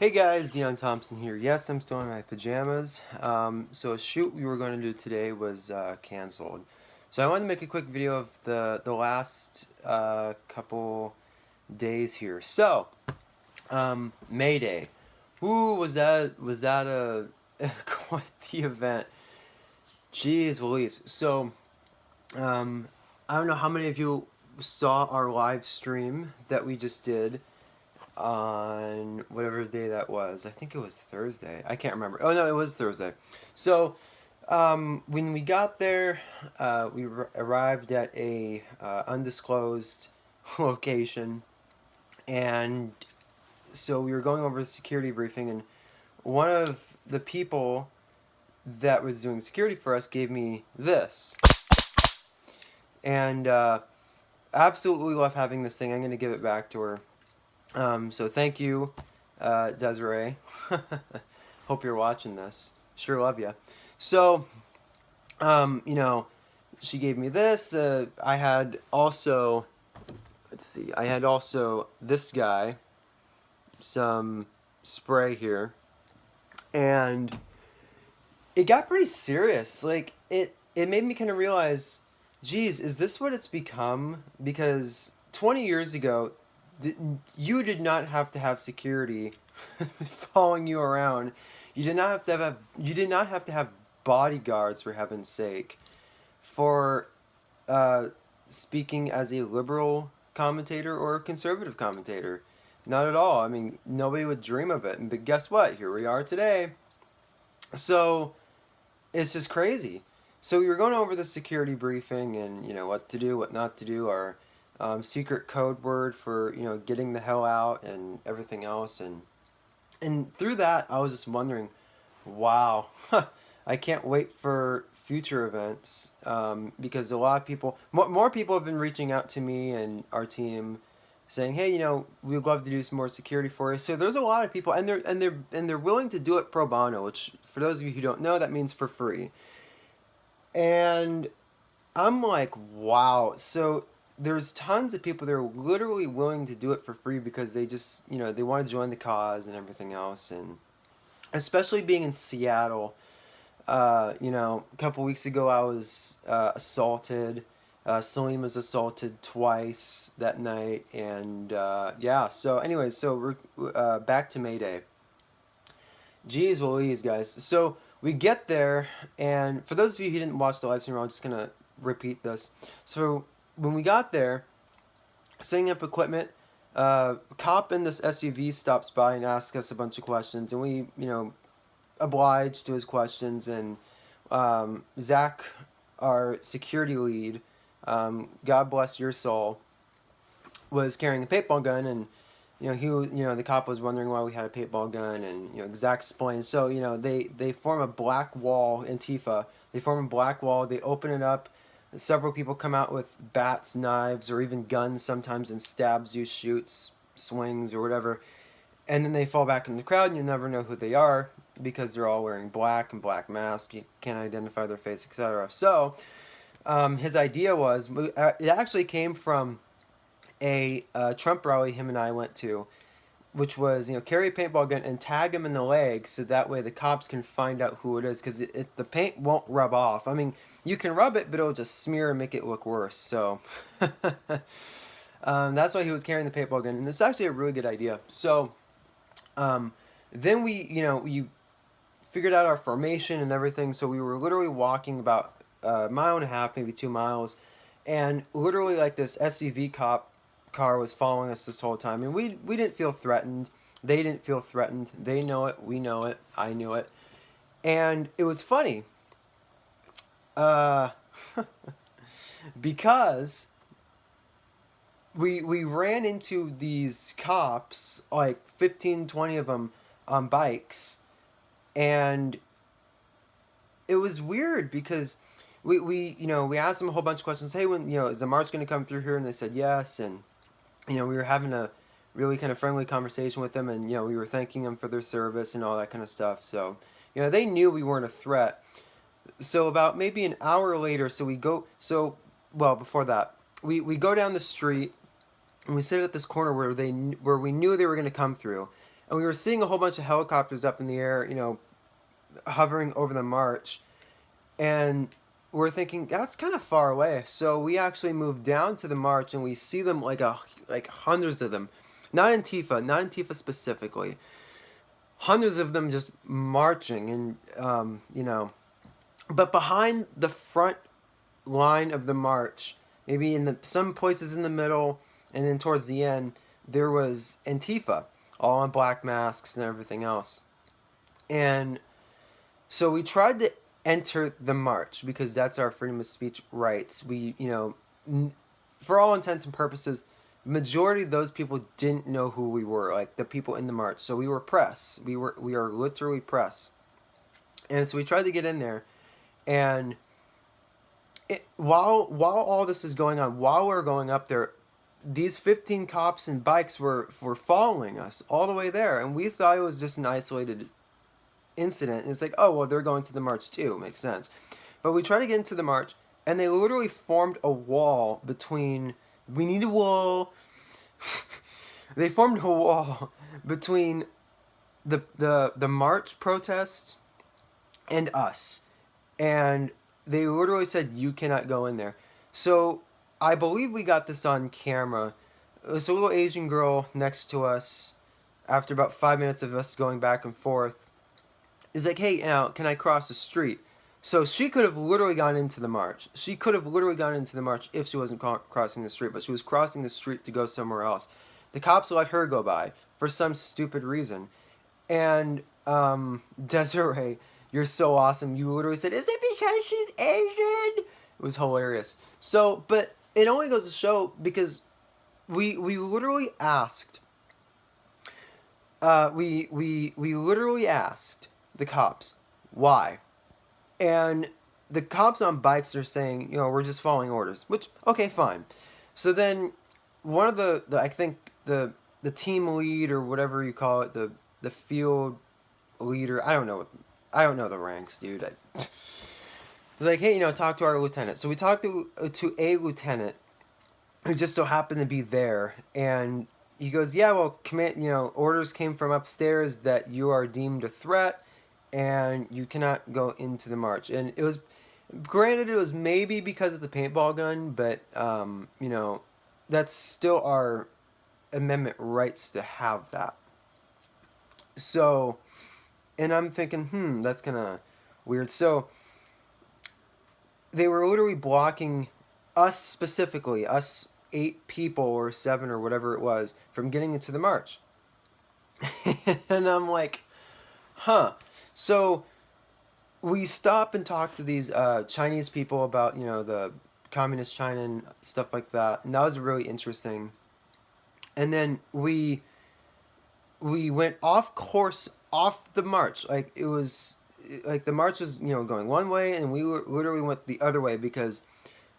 Hey guys, Dion Thompson here. Yes, I'm still in my pajamas. So a shoot we were going to do today was canceled. So I wanted to make a quick video of the last couple days here. So May Day, who was that a quite the event? Jeez Louise. So I don't know how many of you saw our live stream that we just did on whatever day that was. I think it was Thursday. I can't remember. Oh no, it was Thursday. So when we got there, we arrived at a undisclosed location, and so we were going over the security briefing, and one of the people that was doing security for us gave me this, and absolutely love having this thing. I'm going to give it back to her. So thank you, Desiree. Hope you're watching this. Sure love you. So, you know, she gave me this. I had also, let's see, I had also this guy, some spray here, and it got pretty serious. Like it made me kind of realize, geez, is this what it's become? Because 20 years ago, you did not have to have security following you around. You did not have to have bodyguards, for heaven's sake, for uh, speaking as a liberal commentator or a conservative commentator. Not at all. I mean, nobody would dream of it. But guess what? Here we are today. So it's just crazy. So we were going over the security briefing and what to do, what not to do, our secret code word for getting the hell out and everything else, and through that I was just wondering, wow, I can't wait for future events, because a lot of people, more people have been reaching out to me and our team, saying, hey, we'd love to do some more security for you. So there's a lot of people, and they're willing to do it pro bono, which for those of you who don't know, that means for free. And I'm like, wow. So there's tons of people that are literally willing to do it for free because they just, they want to join the cause and everything else. And especially being in Seattle, a couple weeks ago I was assaulted. Salim was assaulted twice that night. And yeah, so anyways, so we're back to May Day. Jeez Louise, guys. So we get there, and for those of you who didn't watch the live stream, I'm just going to repeat this. So when we got there, setting up equipment, a cop in this SUV stops by and asks us a bunch of questions, and we, obliged to his questions. And Zach, our security lead, God bless your soul, was carrying a paintball gun, and the cop was wondering why we had a paintball gun, and Zach explained. So they form a black wall. Antifa. They form a black wall. They open it up. Several people come out with bats, knives, or even guns sometimes, and stabs you, shoots, swings, or whatever. And then they fall back in the crowd, and you never know who they are because they're all wearing black and black masks. You can't identify their face, etc. So his idea was, it actually came from a Trump rally him and I went to, which was, carry a paintball gun and tag him in the leg so that way the cops can find out who it is, because the paint won't rub off. I mean, you can rub it, but it'll just smear and make it look worse. So that's why he was carrying the paintball gun, and it's actually a really good idea. So then we figured out our formation and everything. So we were literally walking about a mile and a half, maybe 2 miles, and literally like this SUV car was following us this whole time, and we didn't feel threatened. They didn't feel threatened. They know it. We know it. I knew it. And it was funny, uh, because we ran into these cops, like 15, 20 of them on bikes, and it was weird because we asked them a whole bunch of questions. Hey, when is the march going to come through here? And they said yes. And we were having a really kind of friendly conversation with them, and we were thanking them for their service and all that kind of stuff. So they knew we weren't a threat. So about maybe an hour later, well, before that, we go down the street, and we sit at this corner where we knew they were going to come through. and we were seeing a whole bunch of helicopters up in the air, hovering over the march, and we're thinking that's kind of far away. So we actually moved down to the march, and we see them like hundreds of them, not Antifa specifically, hundreds of them just marching, and but behind the front line of the march, maybe in some places in the middle, and then towards the end, there was Antifa, all in black masks and everything else. And so we tried to enter the march because that's our freedom of speech rights. We, for all intents and purposes, majority of those people didn't know who we were, like the people in the march. So we were press. We are literally press. And so we tried to get in there, and while all this is going on, while we're going up there, these 15 cops and bikes were following us all the way there, and we thought it was just an isolated incident. And it's like, oh well, they're going to the march too. Makes sense. But we tried to get into the march, and they literally formed a wall between. We need a wall. They formed a wall between the march protest and us, and they literally said you cannot go in there. So I believe we got this on camera. There's a little Asian girl next to us. After about 5 minutes of us going back and forth, is like, hey, now can I cross the street? So she could have literally gone into the march. She could have literally gone into the march if she wasn't crossing the street, but she was crossing the street to go somewhere else. The cops let her go by for some stupid reason. And Desiree, you're so awesome. You literally said, is it because she's Asian? It was hilarious. So, but it only goes to show because we literally asked. We literally asked the cops why, and the cops on bikes are saying, we're just following orders. Which, okay, fine. So then, one of the I think the team lead or whatever you call it, the field leader. I don't know the ranks, dude. They're like, hey, talk to our lieutenant. So we talked to a lieutenant who just so happened to be there, and he goes, yeah, well, command, orders came from upstairs that you are deemed a threat, and you cannot go into the march. And it was, granted, it was maybe because of the paintball gun, but that's still our amendment rights to have that. So, and I'm thinking, that's kind of weird. So they were literally blocking us specifically, us 8 people or 7 or whatever it was, from getting into the march. And I'm like, So we stop and talk to these Chinese people about, the communist China and stuff like that. And that was really interesting. And then we went off course, off the march. Like, it was, like, the march was, going one way, and we literally went the other way because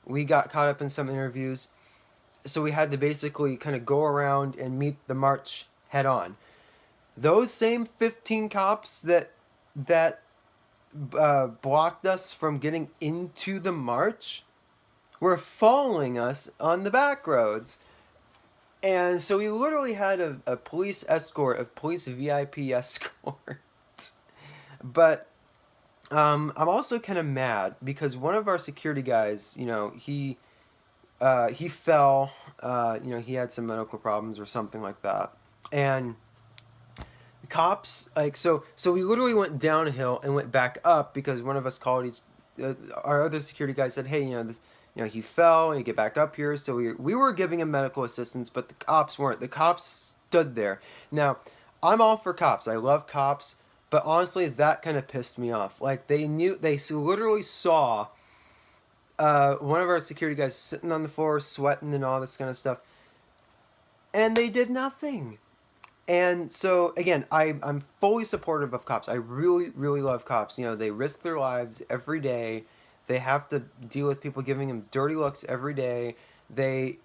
we got caught up in some interviews. So we had to basically kind of go around and meet the march head on. Those same 15 cops that blocked us from getting into the march were following us on the back roads. And so we literally had a police escort, a police VIP escort. But I'm also kind of mad because one of our security guys, he fell, he had some medical problems or something like that. And the cops, so we literally went downhill and went back up because one of us called our other security guy said, hey, he fell and he get back up here. So we were giving him medical assistance, but the cops weren't. The cops stood there. Now, I'm all for cops. I love cops. But honestly, that kind of pissed me off. Like, they literally saw one of our security guys sitting on the floor, sweating and all this kind of stuff. And they did nothing. And so, again, I'm fully supportive of cops. I really, really love cops. They risk their lives every day. They have to deal with people giving them dirty looks every day. They,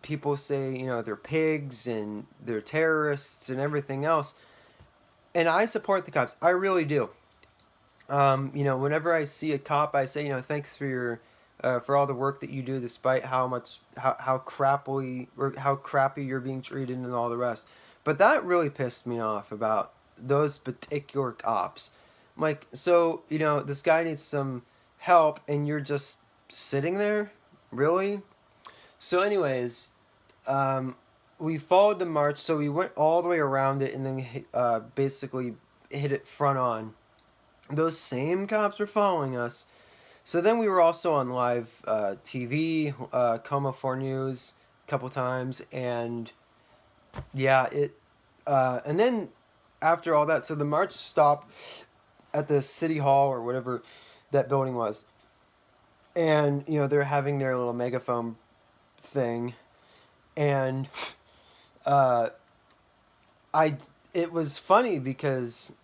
people say, they're pigs and they're terrorists and everything else. And I support the cops. I really do. Whenever I see a cop, I say, thanks for your, for all the work that you do, despite how crappy you're being treated and all the rest. But that really pissed me off about those particular cops. Like, so, this guy needs some help and you're just sitting there? Really? So, anyways, um, we followed the march, so we went all the way around it and then basically hit it front on. Those same cops were following us. So then we were also on live TV, Como 4 News a couple times, and yeah, and then after all that, so the march stopped at the city hall or whatever that building was, and they're having their little megaphone thing, and uh, I it was funny because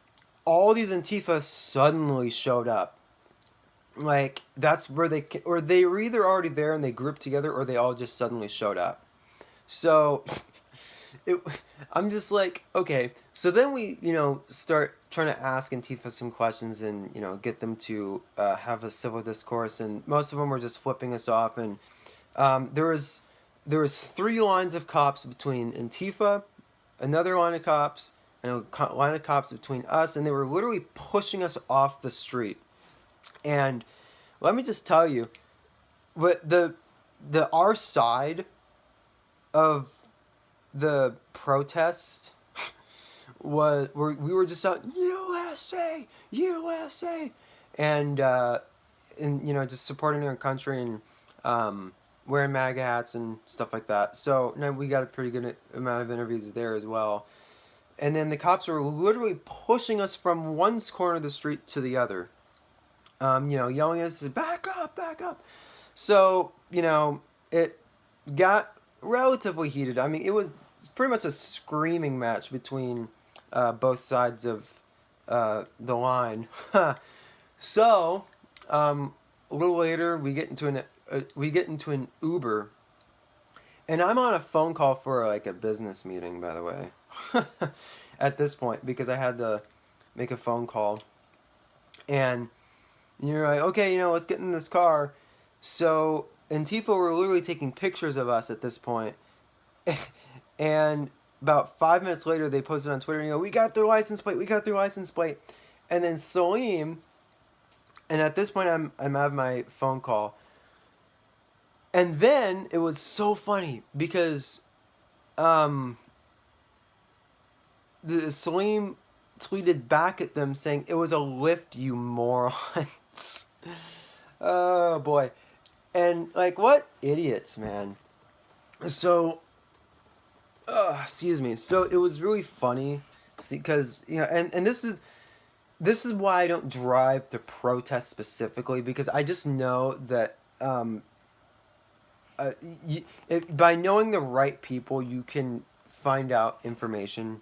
all these Antifa suddenly showed up. Like that's where or they were either already there and they grouped together, or they all just suddenly showed up. So it, I'm just like, okay. So then we, start trying to ask Antifa some questions and get them to have a civil discourse, and most of them were just flipping us off. And there was 3 lines of cops between Antifa, another line of cops, and a line of cops between us, and they were literally pushing us off the street. And let me just tell you, what the our side of the protest we were just out USA, USA, and just supporting our country and wearing MAGA hats and stuff like that. So now we got a pretty good amount of interviews there as well. And then the cops were literally pushing us from one corner of the street to the other. Yelling at us, back up, back up. So, it got relatively heated. I mean, it was pretty much a screaming match between both sides of the line. So, a little later, we get into an Uber, and I'm on a phone call for like a business meeting, by the way, at this point, because I had to make a phone call, and you're like, okay, let's get in this car. So Antifa were literally taking pictures of us at this point. And about 5 minutes later, they posted on Twitter, we got their license plate, we got their license plate. And then Salim, and at this point, I'm having my phone call. And then it was so funny because the Salim tweeted back at them saying, it was a lift, you morons. Oh boy. And like, what idiots, man. So excuse me. So it was really funny because and this is why I don't drive to protest specifically, because I just know that by knowing the right people, you can find out information,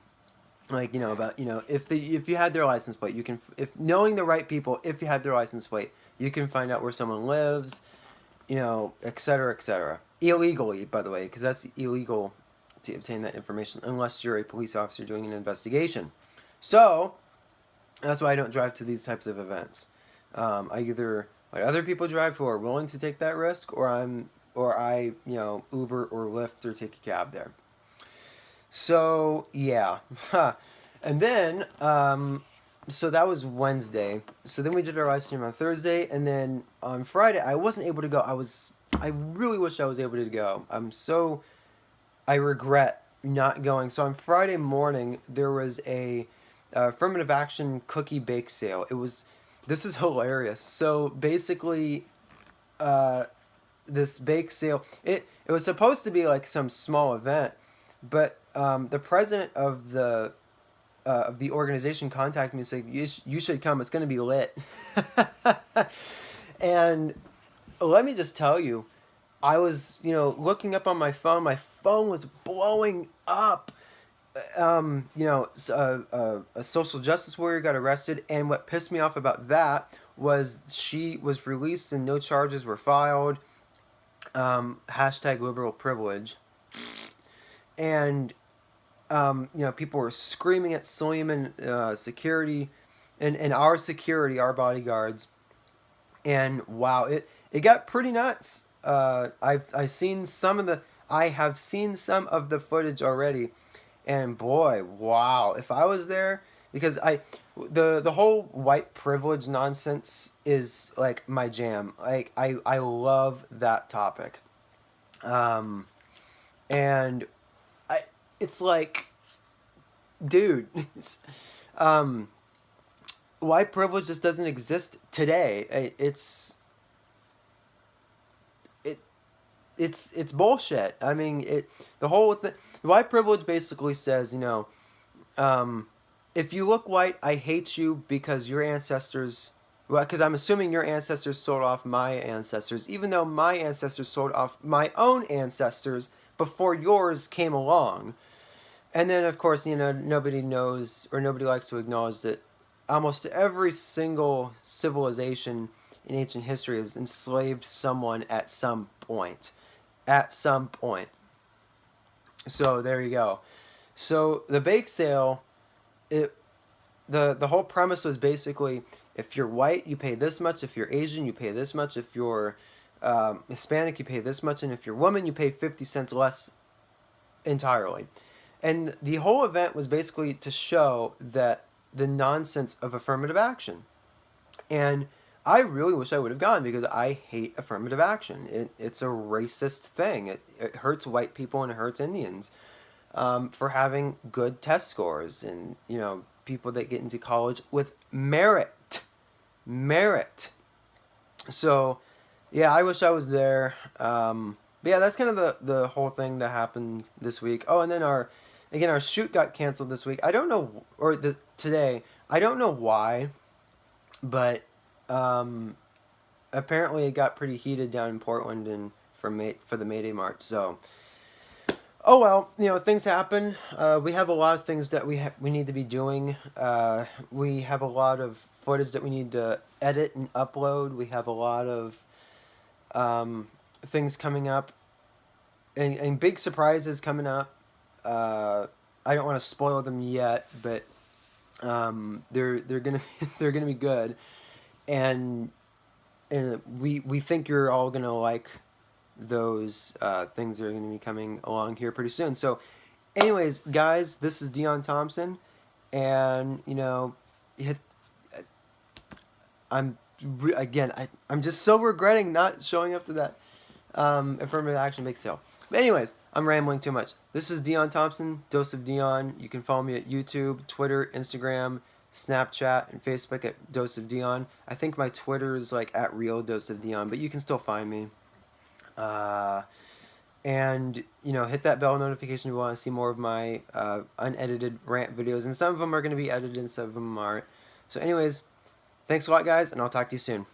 like about if you had their license plate, you can, if knowing the right people, if you had their license plate, you can find out where someone lives, etc., etc. Illegally, by the way, because that's illegal to obtain that information unless you're a police officer doing an investigation. So that's why I don't drive to these types of events. I either let other people drive who are willing to take that risk, or I Uber or Lyft or take a cab there. So yeah. And then so that was Wednesday. So then we did our live stream on Thursday, and then on Friday I wasn't able to go. I really wish I was able to go. I regret not going. So on Friday morning there was a Affirmative Action Cookie Bake Sale. This is hilarious. So basically this bake sale, it was supposed to be like some small event, but the president of the organization contacted me and said, you should come, it's going to be lit. And let me just tell you, I was looking up on my phone was blowing up. A social justice warrior got arrested, and what pissed me off about that was she was released and no charges were filed. Hashtag liberal privilege. And people were screaming at Suleiman security and our security, our bodyguards. And wow, it got pretty nuts. I have seen some of the footage already, And boy, wow, if I was there, because the whole white privilege nonsense is like my jam. Like I love that topic. Um, and I it's like, dude, um, white privilege just doesn't exist today. It it's bullshit. I mean, the whole thing. White privilege basically says, um, if you look white, I hate you because your ancestors. Well, because I'm assuming your ancestors sold off my ancestors, even though my ancestors sold off my own ancestors before yours came along. And then, of course, nobody knows or nobody likes to acknowledge that almost every single civilization in ancient history has enslaved someone at some point. At some point. So there you go. So the bake sale, it the whole premise was basically, if you're white, you pay this much. If you're Asian, you pay this much. If you're Hispanic, you pay this much. And if you're woman, you pay 50 cents less entirely. And the whole event was basically to show that the nonsense of affirmative action. And I really wish I would have gone because I hate affirmative action. It's a racist thing. It hurts white people and it hurts Indians for having good test scores and, people that get into college with merit. Merit. So, yeah, I wish I was there. But yeah, that's kind of the whole thing that happened this week. Oh, and then our shoot got canceled this week. I don't know, today. I don't know why, but apparently it got pretty heated down in Portland and for the May Day March. So, oh well, things happen. We have a lot of things that we need to be doing. We have a lot of footage that we need to edit and upload. We have a lot of things coming up, and big surprises coming up. I don't want to spoil them yet, but they're gonna they're gonna be good, and we think you're all gonna like those things that are gonna be coming along here pretty soon. So, anyways, guys, this is Dion Thompson, and I'm I'm just so regretting not showing up to that Affirmative Action Bake Sale. But anyways, I'm rambling too much. This is Dion Thompson, Dose of Dion. You can follow me at YouTube, Twitter, Instagram, Snapchat, and Facebook at Dose of Dion. I think my Twitter is like at Real Dose of Dion, but you can still find me. And hit that bell notification if you want to see more of my unedited rant videos. And some of them are going to be edited and some of them aren't. So anyways, thanks a lot, guys, and I'll talk to you soon.